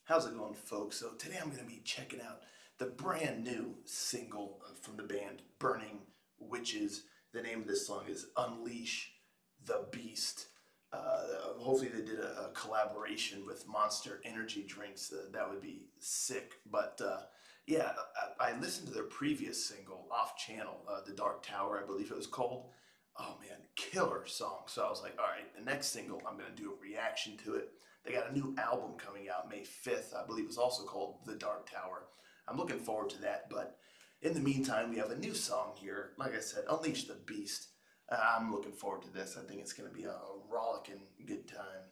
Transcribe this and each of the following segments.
How's it going, folks? So today I'm going to be checking out the brand new single from the band Burning Witches. The name of this song is Unleash the Beast. Hopefully they did a collaboration with Monster Energy drinks. That would be sick. But yeah, I listened to their previous single, Off Channel, The Dark Tower, I believe it was called. Oh man, killer song. So I was like, all right, the next single, I'm going to do a reaction to it. They got a new album coming out May 5th, I believe it's also called The Dark Tower. I'm looking forward to that, but in the meantime, we have a new song here. Like I said, Unleash the Beast. I'm looking forward to this. I think it's going to be a rollicking good time.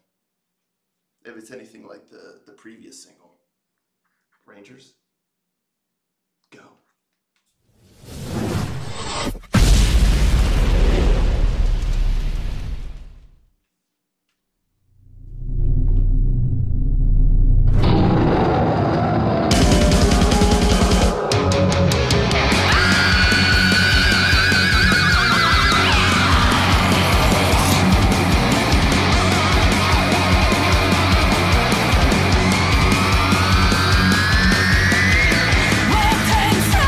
If it's anything like the previous single. Rangers, go. Walking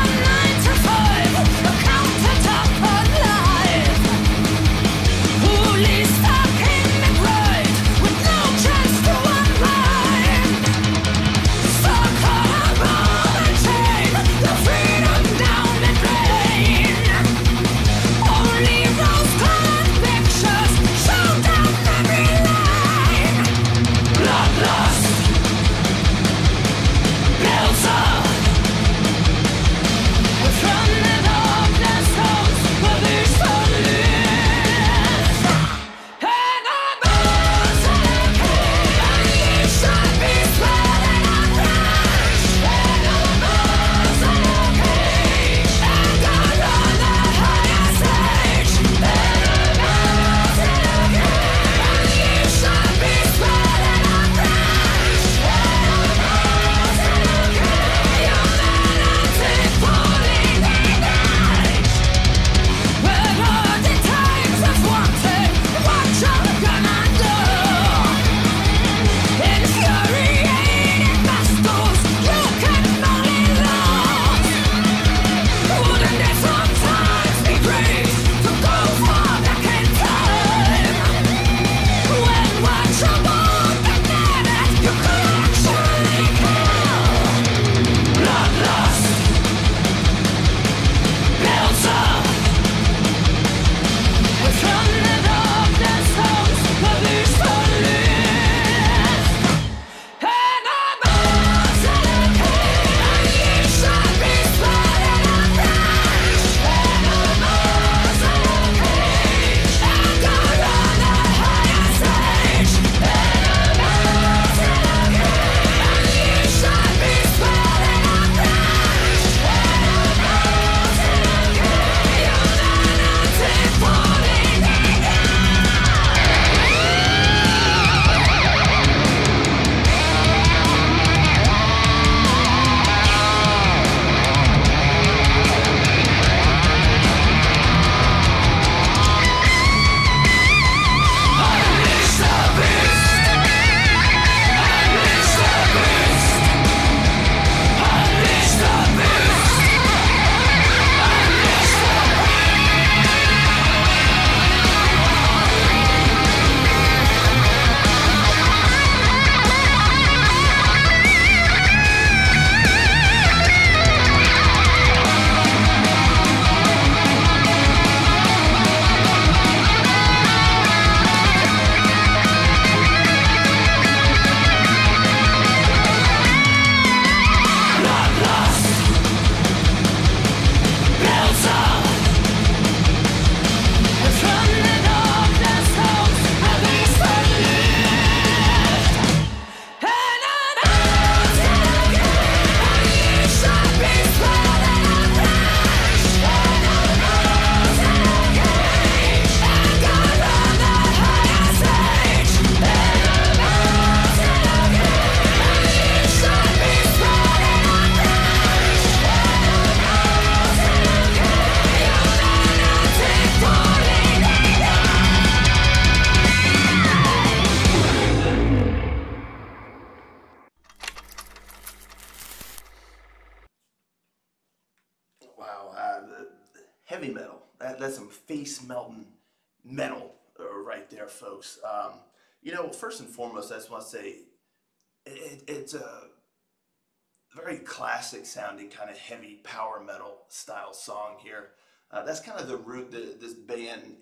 heavy metal. That's some face melting metal right there, folks. First and foremost, I just want to say it's a very classic sounding kind of heavy power metal style song here. That's kind of the root, this band,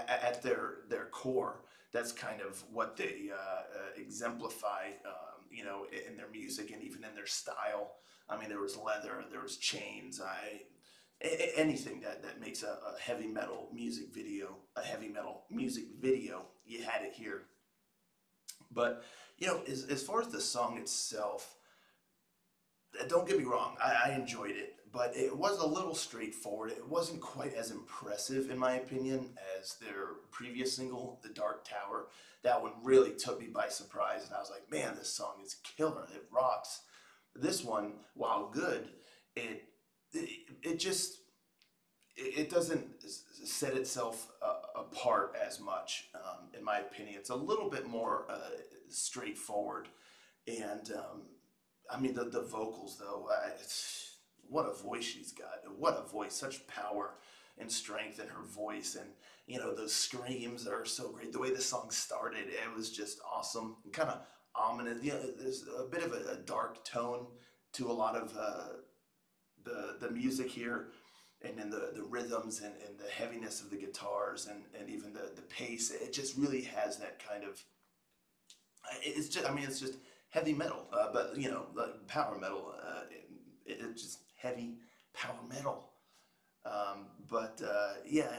at their core. That's kind of what they exemplify, in their music and even in their style. I mean, there was leather, there was chains. Anything that makes a heavy metal music video, you had it here. But as far as the song itself, don't get me wrong, I enjoyed it, but it was a little straightforward. It wasn't quite as impressive, in my opinion, as their previous single, The Dark Tower. That one really took me by surprise, and I was like, man, this song is killer. It rocks. This one, while good, it just it doesn't set itself apart as much, in my opinion. It's a little bit more straightforward, and I mean the vocals though. What a voice she's got! What a voice! Such power and strength in her voice, and those screams are so great. The way the song started, it was just awesome. Kind of ominous. There's a bit of a dark tone to a lot of the music here, and then the rhythms and the heaviness of the guitars, and even the pace. It just really has that kind of, it's just heavy metal, but like power metal. It's just heavy power metal. Yeah,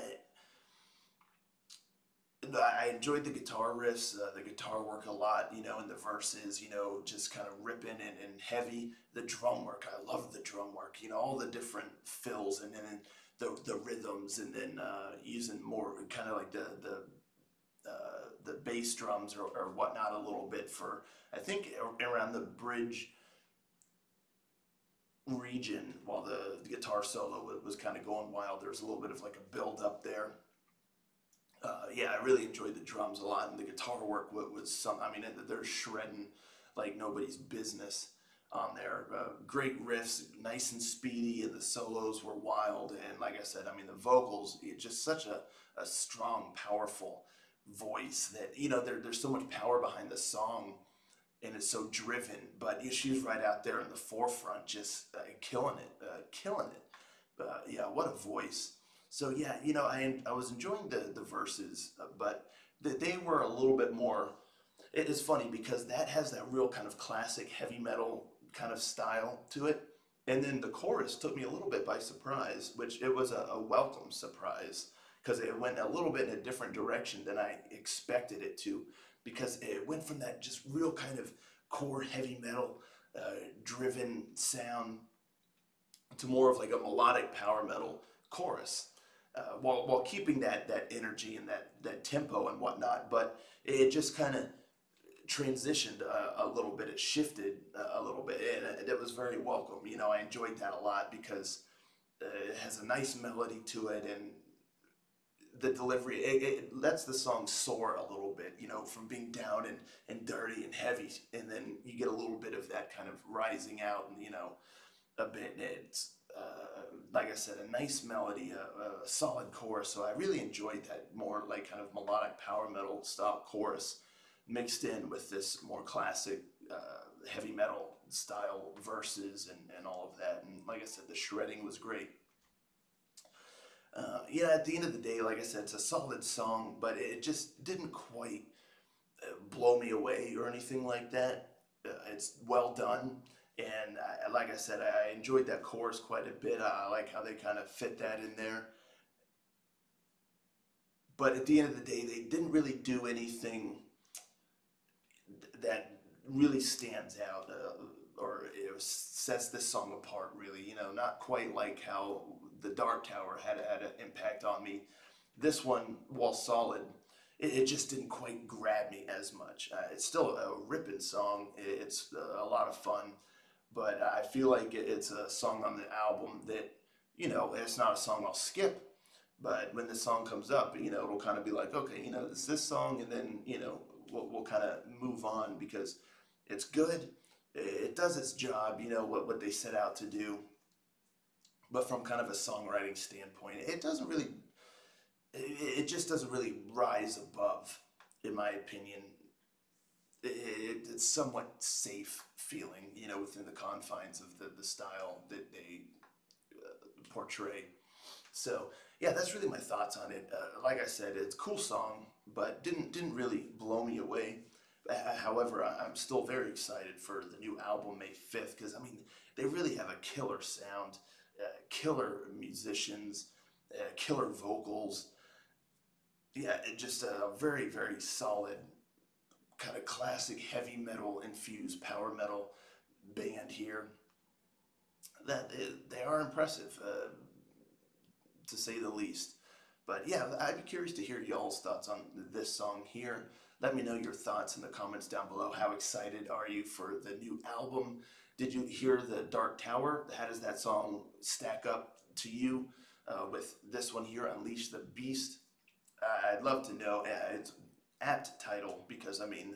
I enjoyed the guitar riffs, the guitar work a lot, in the verses, just kind of ripping and heavy. The drum work, I love the drum work, all the different fills, and then the rhythms, and then using more kind of like the bass drums or whatnot a little bit for, I think, around the bridge region while the guitar solo was kind of going wild. There was a little bit of like a build up there. Yeah, I really enjoyed the drums a lot, and the guitar work was some. I mean, they're shredding like nobody's business on there. Great riffs, nice and speedy, and the solos were wild. And like I said, I mean, the vocals, just such a strong, powerful voice that there's so much power behind the song, and it's so driven. But she's right out there in the forefront, just killing it, killing it. Yeah, what a voice. So yeah, I was enjoying the verses, but they were a little bit more. It is funny because that has that real kind of classic heavy metal kind of style to it, and then the chorus took me a little bit by surprise, which it was a welcome surprise because it went a little bit in a different direction than I expected it to, because it went from that just real kind of core heavy metal driven sound to more of like a melodic power metal chorus. While keeping that energy and that tempo and whatnot, but it just kind of transitioned a little bit. It shifted a little bit, and it was very welcome. I enjoyed that a lot because it has a nice melody to it, and the delivery, it lets the song soar a little bit, from being down and dirty and heavy, and then you get a little bit of that kind of rising out, and a bit. It's like I said, a nice melody, a solid chorus. So I really enjoyed that more like kind of melodic power metal style chorus mixed in with this more classic heavy metal style verses and all of that. And like I said, the shredding was great. At the end of the day, like I said, it's a solid song, but it just didn't quite blow me away or anything like that. It's well done. And like I said, I enjoyed that chorus quite a bit. I like how they kind of fit that in there. But at the end of the day, they didn't really do anything that really stands out or sets this song apart, really. Not quite like how The Dark Tower had an impact on me. This one, while solid, it just didn't quite grab me as much. It's still a ripping song. It's a lot of fun. But I feel like it's a song on the album that, it's not a song I'll skip. But when the song comes up, it'll kind of be like, okay, it's this song, and then, we'll kind of move on because it's good. It does its job, what they set out to do. but from kind of a songwriting standpoint, it doesn't really, it just doesn't really rise above, in my opinion. It's somewhat safe feeling, you know, within the confines of the style that they portray. So yeah, that's really my thoughts on it. Like I said, it's a cool song, but didn't really blow me away. However, I'm still very excited for the new album May 5th because I mean they really have a killer sound, killer musicians, killer vocals. Yeah, just a very solid kind of classic heavy metal infused power metal band here. That they are impressive. To say the least. But yeah, I'd be curious to hear y'all's thoughts on this song here. Let me know your thoughts in the comments down below. How excited are you for the new album? Did you hear the Dark Tower? How does that song stack up to you with this one here, Unleash the Beast? I'd love to know. It's apt title because, I mean,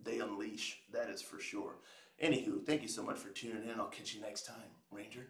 they unleash, that is for sure. Anywho, thank you so much for tuning in. I'll catch you next time, Ranger.